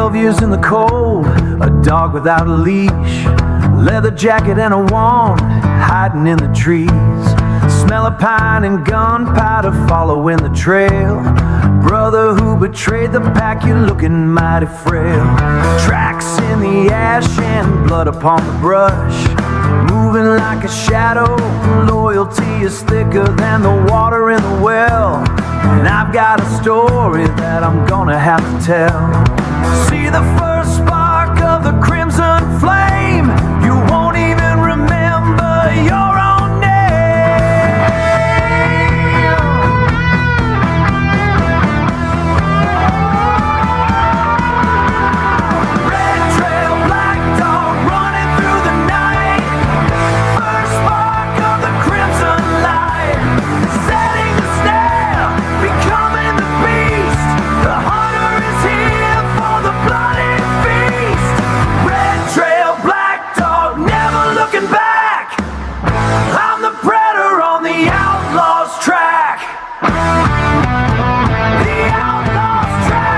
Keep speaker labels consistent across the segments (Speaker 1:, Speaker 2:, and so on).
Speaker 1: 12 years in the cold, a dog without a leash, leather jacket and a wand, hiding in the trees. Smell of pine and gunpowder following the trail. Brother who betrayed the pack, you're looking mighty frail. Tracks in the ash and blood upon the brush, moving like a shadow. Loyalty is thicker than the water in the well, and I've got a story that I'm gonna have to tell. See the first spark of the crimson flame, you won't even remember your own name. Red trail, black dog, running through the night. First spark of the crimson light, setting the snare, becoming the beast. The hunter is here for the bloody feast. Red trail, black dog, never looking back. I'm the predator on the outlaw's track. The outlaw's track.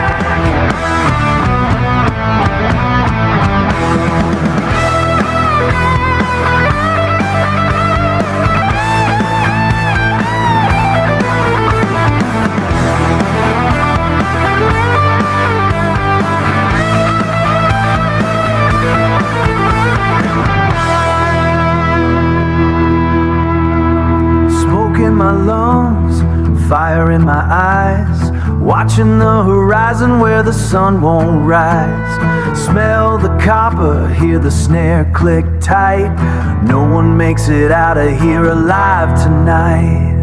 Speaker 1: Smoke in my lungs, fire in my eyes, watching the horizon where the sun won't rise. Smell the copper, hear the snare click tight. No one makes it out of here alive tonight.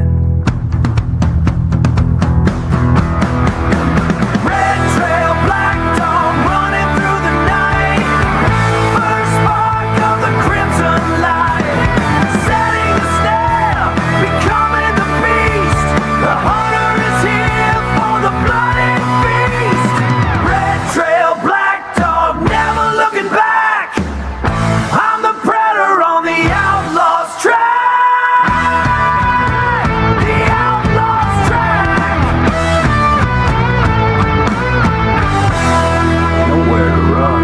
Speaker 1: Red trail, black dog, running through the night. First spark of the crimson light, setting the snare, becoming the beast. The hunter is here for the bloody feast. Red trail, black dog, never looking back. I'm the predator on the outlaw's track. The outlaw's track. Nowhere to run.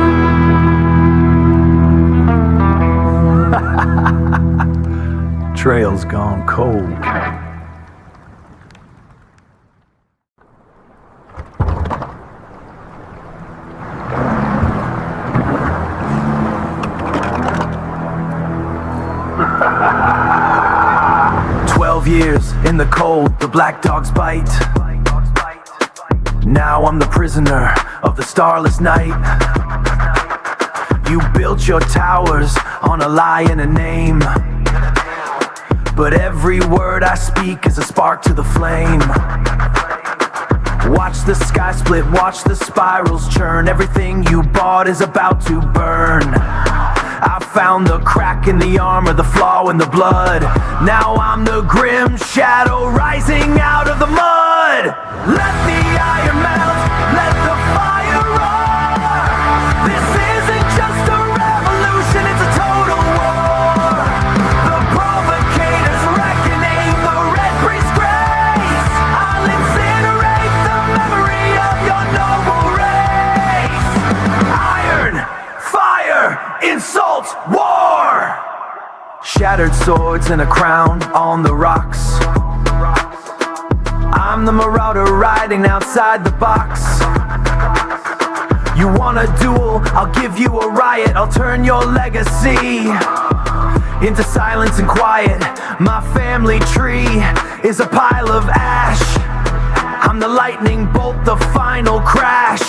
Speaker 1: 'Trail's gone cold. Years in the cold, the black dog's bite. Now I'm the prisoner of the starless night. You built your towers on a lie and a name, but every word I speak is a spark to the flame. Watch the sky split, watch the spirals churn. Everything you bought is about to burn. I found the crack in the armor, the flaw in the blood. Now I'm the grim shadow rising out of the mud. Let the iron melt, let the fire roar. This isn't just a revolution, it's a total war. The provocator's reckoning, the red priest's grace. I'll incinerate the memory of your noble race. Iron, fire, insult, war. Shattered swords and a crown on the rocks. I'm the marauder riding outside the box. You want a duel? I'll give you a riot. I'll turn your legacy into silence and quiet. My family tree is a pile of ash. I'm the lightning bolt, the final crash.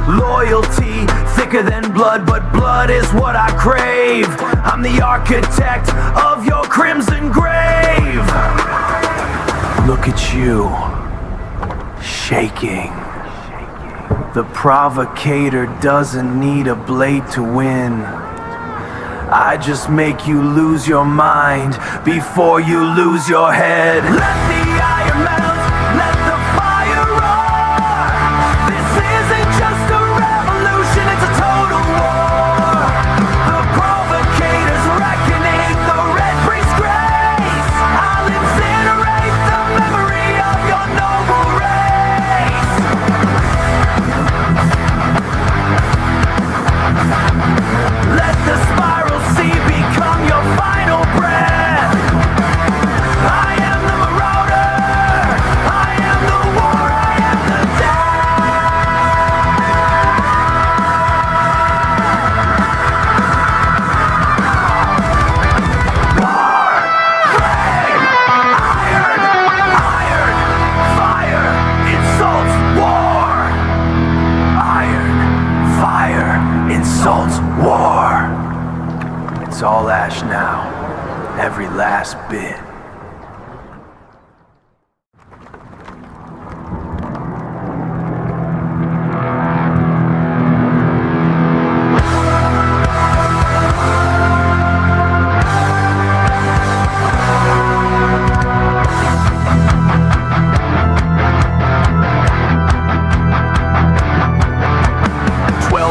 Speaker 1: Loyalty thicker than blood, but blood is what I crave. I'm the architect of your crimson grave. Look at you, shaking. The provocator doesn't need a blade to win. I just make you lose your mind before you lose your head. Let the iron melt, let the fire roar. This isn't just a revolution, it's a total war. The provocator's reckoning, the red priest's grace. I'll incinerate the memory of your noble race. last bit.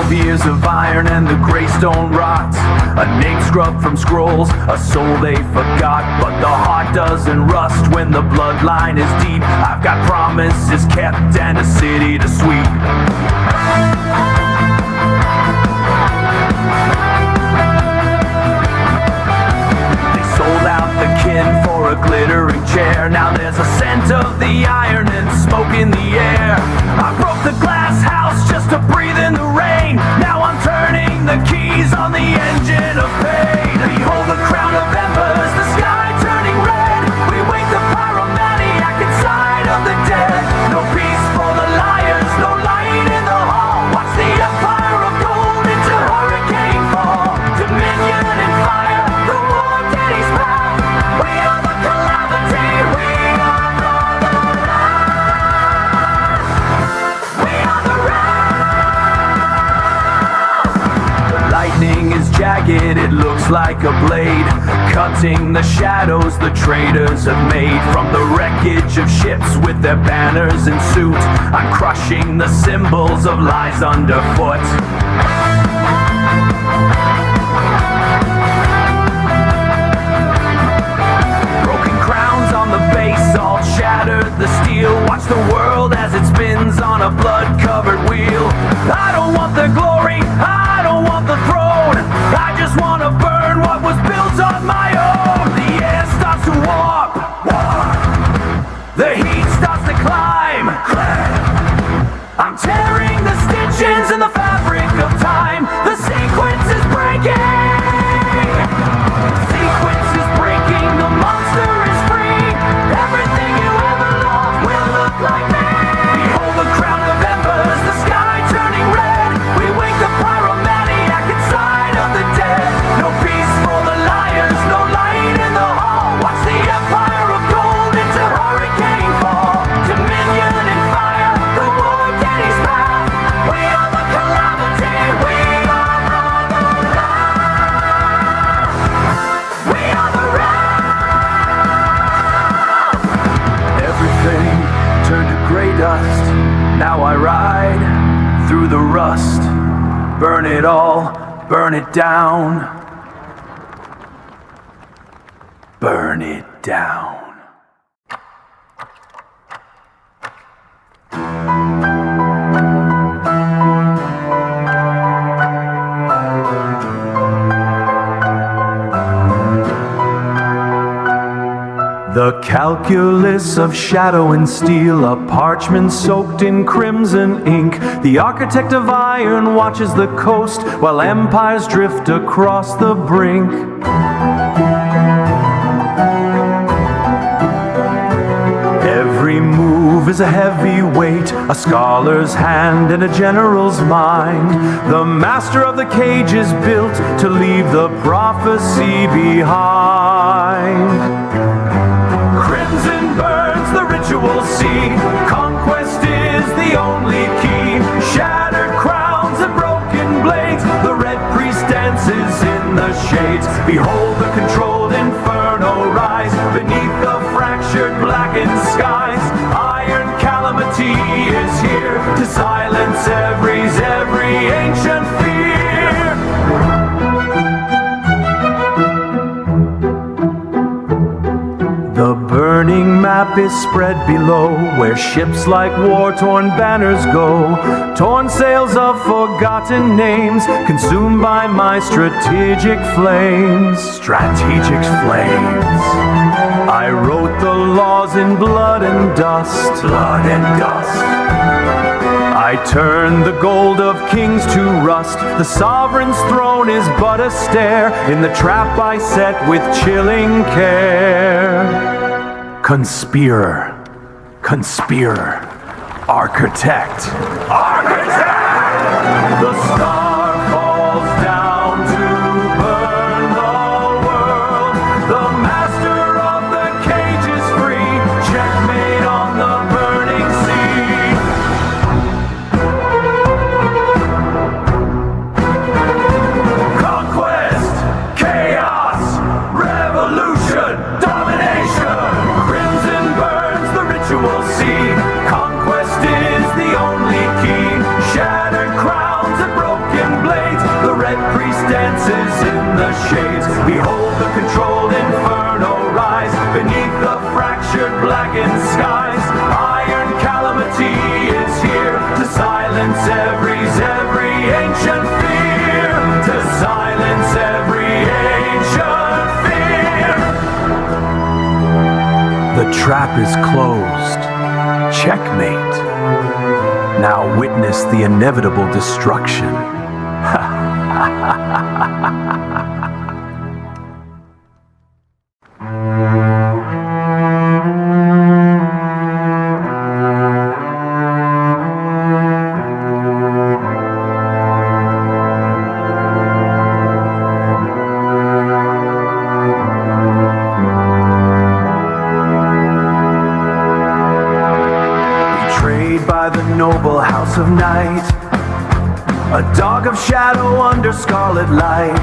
Speaker 1: Years of iron and the gray stone rots, a name scrubbed from scrolls, a soul they forgot. But the heart doesn't rust when the bloodline is deep. I've got promises kept and a city to sweep. They sold out the kin for a glittering chair. Now there's a scent of the iron and smoke in the air. I broke the glass house just to breathe in the rain. Now I'm turning the keys on the engine of pain. Behold the crown of embers, the sky turning red. We wake the pyromaniac inside of the dead. No peace for the liars, no light in the hall. Watch the empire of gold into hurricane fall. Dominion and fire, the war daddy's path. We are the calamity, we are the wrath. We are the wrath. The lightning is jagged, it looks like a blade, cutting the shadows the traitors have made. From the wreckage of ships with their banners in suit, I'm crushing the symbols of lies underfoot. Broken crowns on the base, all shattered the steel. Watch the world as it spins on a blood-covered wheel. I don't want the glory, I don't want the throne. I just want to burn what was built on my own. The air starts to warp, the heat starts to climb. I'm tearing the stitches in the fabric of time. The sequence is breaking. The sequence is breaking, the monster is free. Everything you ever loved will look like me. Behold the crown of embers, the sky turning red. We wake the pyromaniac inside of the dead. No peace for the liars, no light in the hall. Watch the empire of gold into hurricane fall. Dominion and fire, the war daddy's path. We are the calamity, we are the wrath. We are the wrath. Everything turned to gray dust. Now I ride through the rust. Burn it all, burn it down. Burn it down. The calculus of shadow and steel, a parchment soaked in crimson ink. The architect of iron watches the coast while empires drift across the brink. Every move is a heavy weight, a scholar's hand and a general's mind. The master of the cage is built to leave the prophecy behind. Crimson burns, the ritual see. Conquest is the only key. Shattered crowns and broken blades. The red priest dances in the shades. Behold the controlled inferno rise beneath the fractured blackened skies. Iron calamity is here to silence every ancient fear. The burning map is spread below, where ships like war-torn banners go. Torn sails of forgotten names, consumed by my strategic flames. Strategic flames. I wrote the laws in blood and dust. Blood and dust. I turned the gold of kings to rust. The sovereign's throne is but a stair in the trap I set with chilling care. Conspirator, architect. The star falls down to burn the world. The master shades. Behold the controlled inferno rise beneath the fractured blackened skies. Iron calamity is here to silence every ancient fear. To silence every ancient fear. The trap is closed. Checkmate. Now witness the inevitable destruction. Noble house of night, a dog of shadow under scarlet light.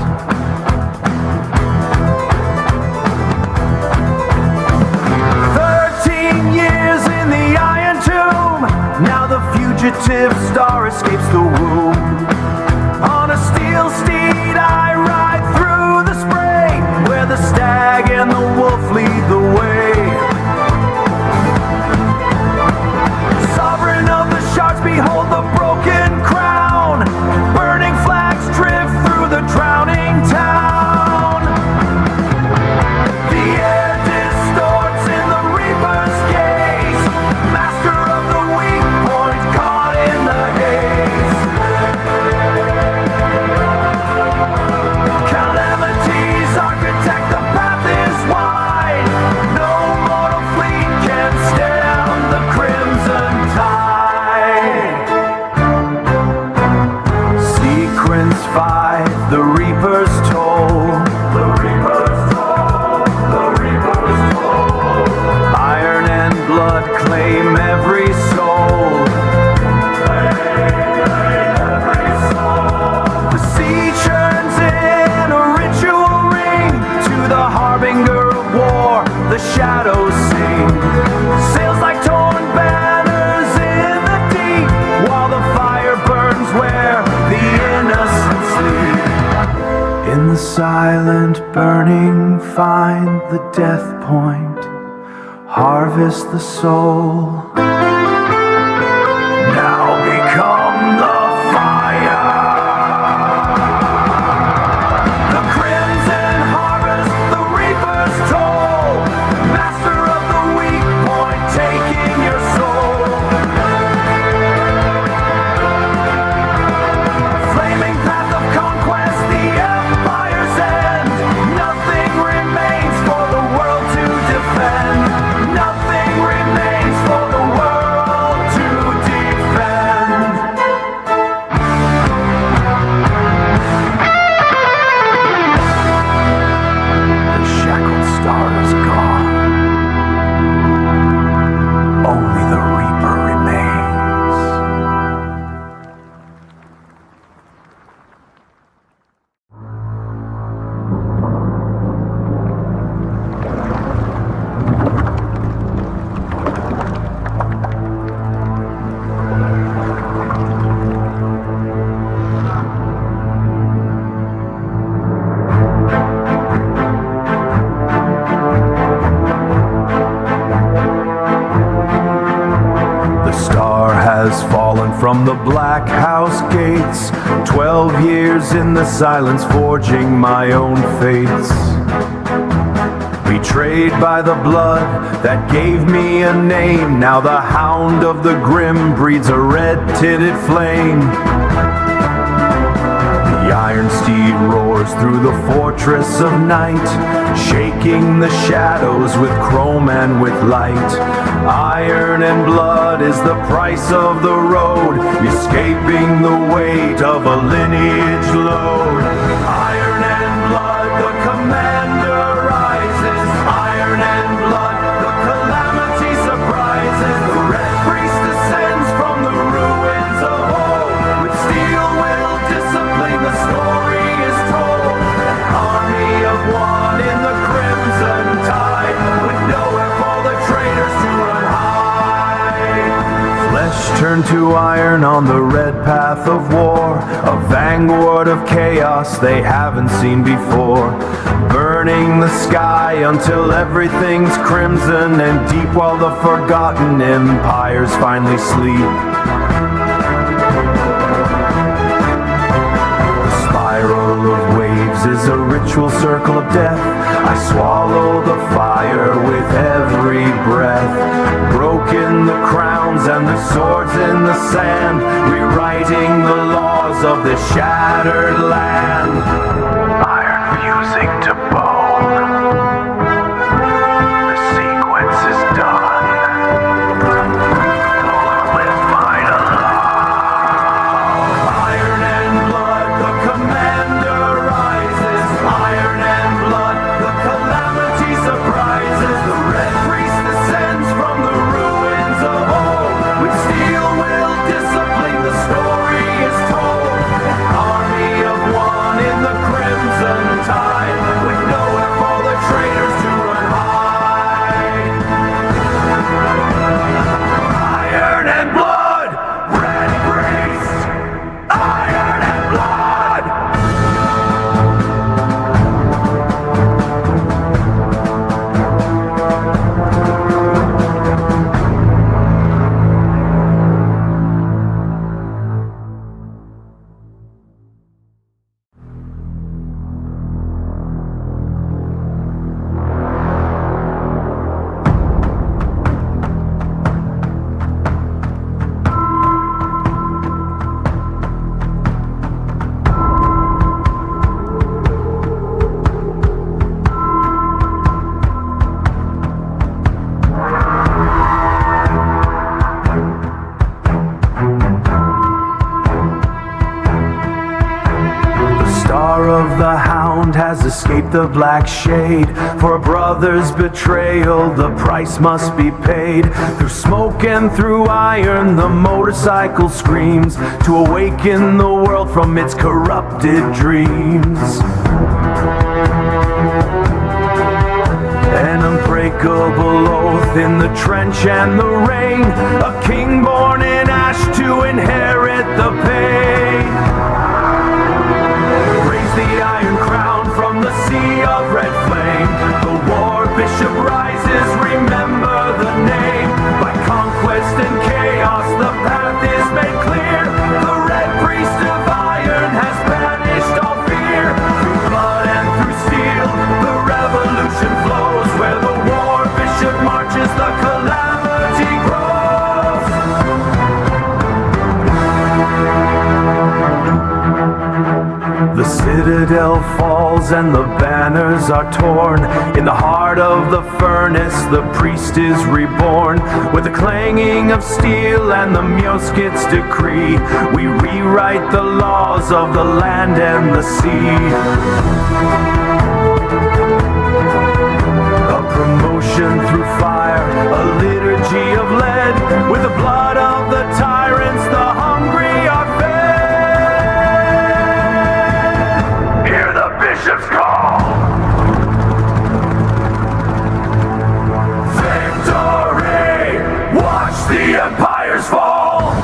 Speaker 1: 13 years in the iron tomb, now the fugitive star escapes the womb. On a steel steed I ride through the spray, where the stag and the wolf lead the way. Behold the broken crown, burning flags drift through the drowning town. The air distorts in the reaper's gaze, master of the weak point caught in the haze. Calamity's architect, the path is wide, no mortal fleet can stem the crimson tide. Sequence 5, the Reaper's toll. The Reaper's toll. The Reaper's toll. Iron and blood claim every soul. Claim every soul. The sea churns in a ritual ring. To the harbinger of war, the shadows sing. Sails like torn banners in the deep, while the fire burns where the innocent sleep. In the silent burning find the death point, harvest the soul. Now become the fire. The crimson harvest, the reaper's toll, master of the weak point taking your soul. Flaming path of conquest, the empire's end. Nothing remains for the world to defend. Nothing remains for the world to defend. The shackled star is gone. Only the Reaper remains. The star has fallen from the black house gates. 12 years in the silence, forging my own fates. Betrayed by the blood that gave me a name. Now the hound of the grim breeds a red-tinted flame. The iron steed roars through the fortress of night, shaking the shadows with chrome and with light. Iron and blood is the price of the road, escaping the weight of a lineage load. Iron and blood, the commander rises. Iron and blood, the calamity surprises. The red priest descends from the ruins of old. With steel will discipline, the story is told. An army of one in the crimson tide, with nowhere for the traitors to run high. Flesh Iron to iron on the red path of war, a vanguard of chaos they haven't seen before. Burning the sky until everything's crimson and deep, while the forgotten empires finally sleep. The spiral of waves is a ritual circle of death. I swallow the fire with every breath. Broken the crowns and the swords in the sand, rewriting the laws of this shattered land. Iron fusing to bone. The sequence is done. With final law. Iron and blood, the commander rises. Iron and blood, the calamity surprises. The red priest descends from the ruins of old. With steel will discipline, the story is told. An army of one in the crimson tide, with nowhere for the traitors to run hide. Iron and blood, red priest. Iron and blood. The Hound has escaped the black shade. For a brother's betrayal, the price must be paid. Through smoke and through iron, the motorcycle screams to awaken the world from its corrupted dreams. An unbreakable oath in the trench and the rain, a king born in ash to inherit the pain. The iron crown from the sea of red flame. The war bishop rises, remember the name. By conquest and chaos the path is made clear. The red priest of iron has banished all fear. Through blood and through steel the revolution flows. Where the war bishop marches, the calamity grows. The citadel falls and the banners are torn. In the heart of the furnace the priest is reborn. With the clanging of steel and the musket's decree, we rewrite the laws of the land and the sea. A promotion through fire, a liturgy of lead. With the blood of the tyrants the hungry are fed. Bishop's call. Victory! Watch the empires fall.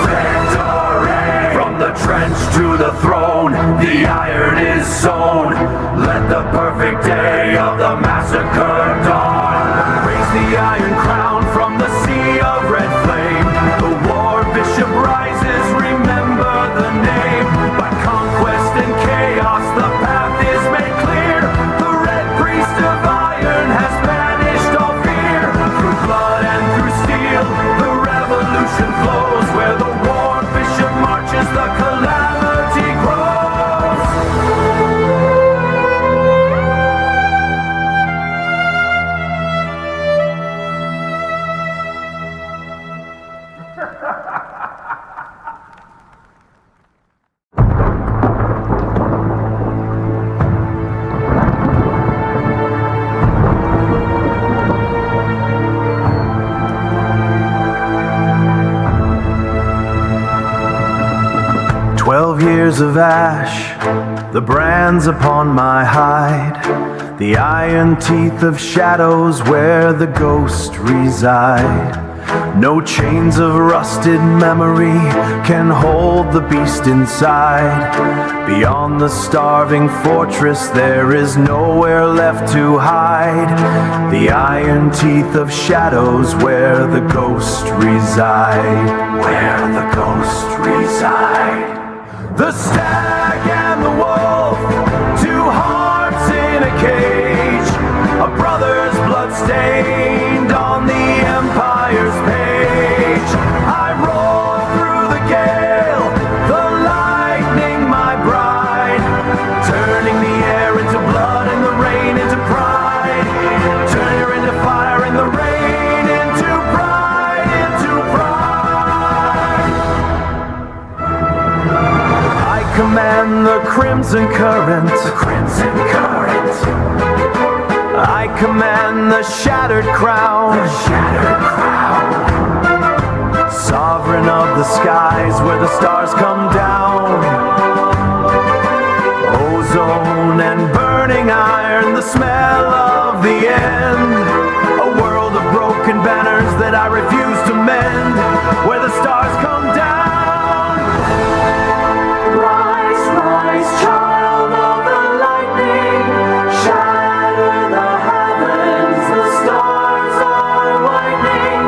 Speaker 1: Victory! From the trench to the throne, the iron is sown. Let the perfect day of the massacre dawn. Raise the iron crown from the sea of red flame. The war bishop rises, remember the name. By conquest and chaos the path is made clear. The red priest of iron has banished all fear. Through blood and through steel the revolution flows. Where the war bishop marches, the calamity grows. Years of ash, the brands upon my hide, the iron teeth of shadows where the ghosts reside. No chains of rusted memory can hold the beast inside. Beyond the starving fortress there is nowhere left to hide, the iron teeth of shadows where the ghosts reside. Where the ghosts reside. The stag and the wolf, two hearts in a cage, a brother's blood stained on the empire's page. I roll through the gale, the lightning my bride, turning the air into blood and the rain into pride. Turn her into fire and the rain into pride, into pride. I command the crimson current, the crimson current. I command the shattered crown, the shattered crown. Sovereign of the skies where the stars come down. Ozone and burning iron, the smell of the end. A world of broken banners that I refuse to mend, where the stars come down. Rise, rise, child of the lightning, shatter the heavens, the stars are lightning.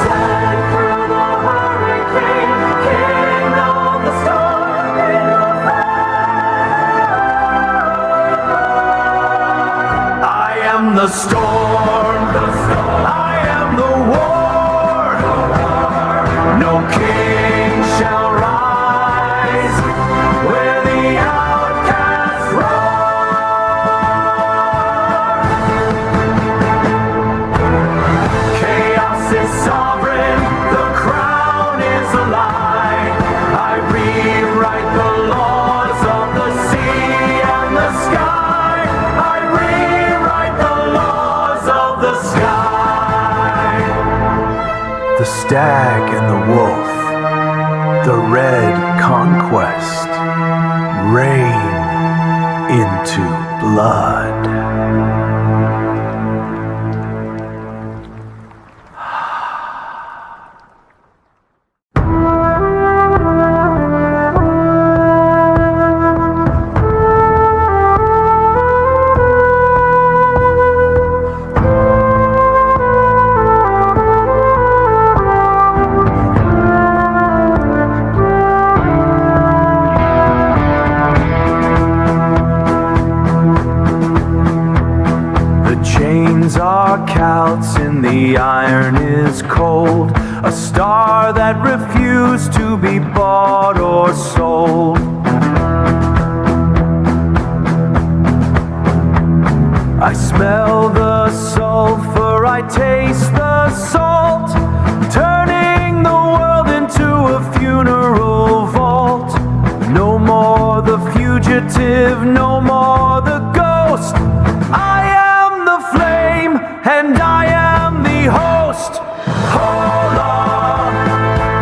Speaker 1: Send through the hurricane, king of the storm in the fire. I am the storm, I am the war. No king shall rise where the outcast roar. Chaos is sovereign, the crown is a lie. I rewrite the laws of the sea and the sky. I rewrite the laws of the sky. The stag and the wolf, the red conquest, rain into blood. Celts and the iron is cold, a star that refused to be bought or sold. I smell the sulfur, I taste the salt, turning the world into a funeral vault. No more the fugitive, no more the ghost. I am the flame, and I am the host. Hola,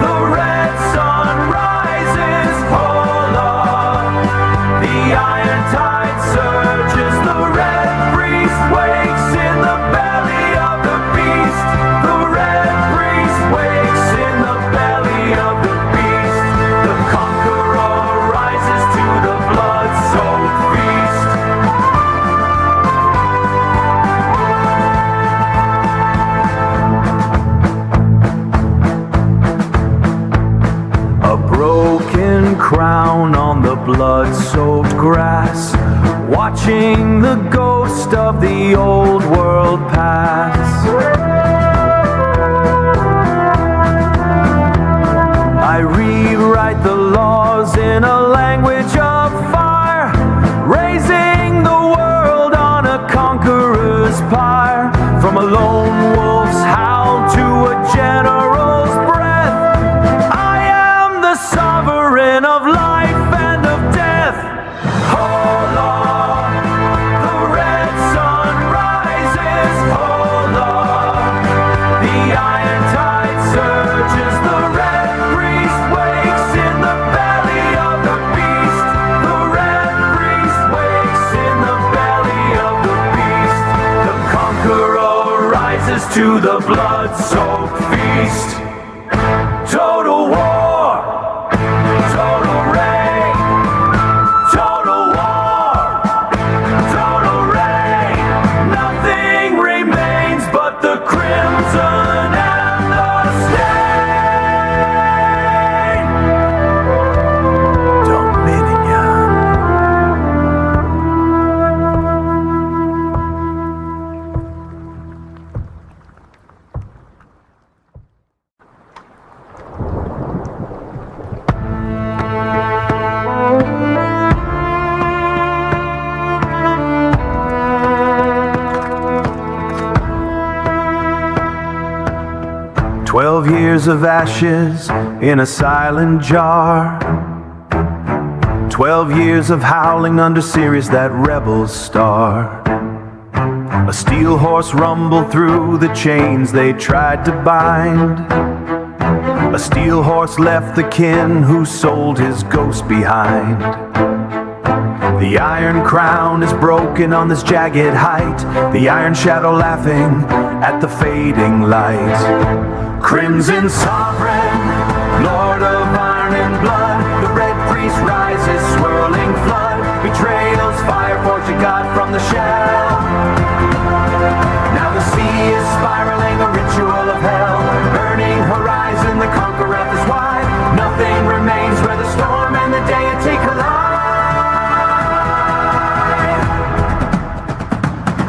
Speaker 1: the red sun rises. Hola, the iron tide surges. The red priest wakes in the belly of the beast. The red priest wakes in the belly of the beast. The conqueror rises to the blood-soaked feast. A broken crown on the blood-soaked grass, watching the ghost of the old world pass. I rewrite the laws in a language of fire, raising the world on a conqueror's pyre. From a lone wolf's howl to a general's breath, I am the sovereign of life and of death. Hola, the red sun rises. Hola, rises to the blood-soaked feast. Total war, total reign, total war, total reign. Nothing remains but the crimson and the stain. Dominion. 12 years of ashes in a silent jar. 12 years of howling under Sirius, that rebel's star. A steel horse rumbled through the chains they tried to bind. A steel horse left the kin who sold his ghost behind. The iron crown is broken on this jagged height, the iron shadow laughing at the fading light. Crimson sovereign, lord of iron and blood, the red priest rises, swirling flood. Betrayals, fire forged a god from the shell. Now the sea is spiraling, a ritual of hell. Burning horizon, the conqueror is wide. Nothing remains where the storm and the deity collide.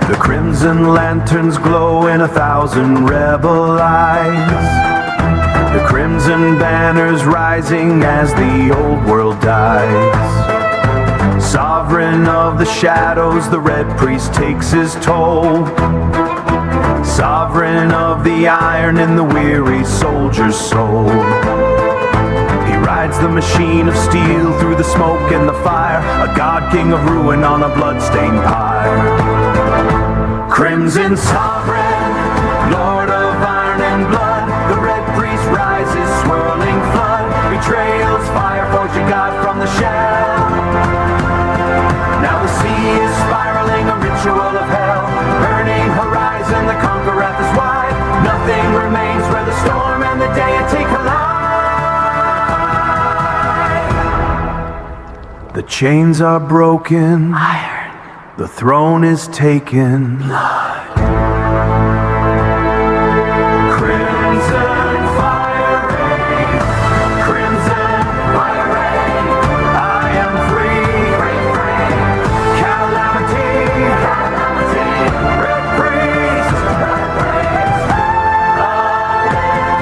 Speaker 1: The crimson lanterns glow in 1,000 rebel eyes. The crimson banners rising as the old world dies. Sovereign of the shadows, the red priest takes his toll. Sovereign of the iron in the weary soldier's soul. He rides the machine of steel through the smoke and the fire, a god king of ruin on a bloodstained pyre. Crimson sovereign, lord of iron and blood, the red priest rises, swirling flood. Betrayals, fire forged a god from the shell. Now the sea is spiraling, a ritual of hell. Burning horizon, the conqueror is wide. Nothing remains where the storm and the deity collide. The chains are broken, iron. The throne is taken, blood. Crimson fire rain, crimson fire rain. I am free, free, free. Calamity, calamity. Red priest,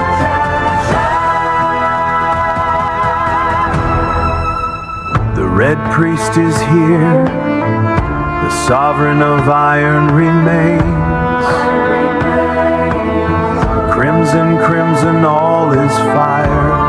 Speaker 1: Ascension. The red priest is here. The sovereign of iron remains. Crimson, crimson, all is fire.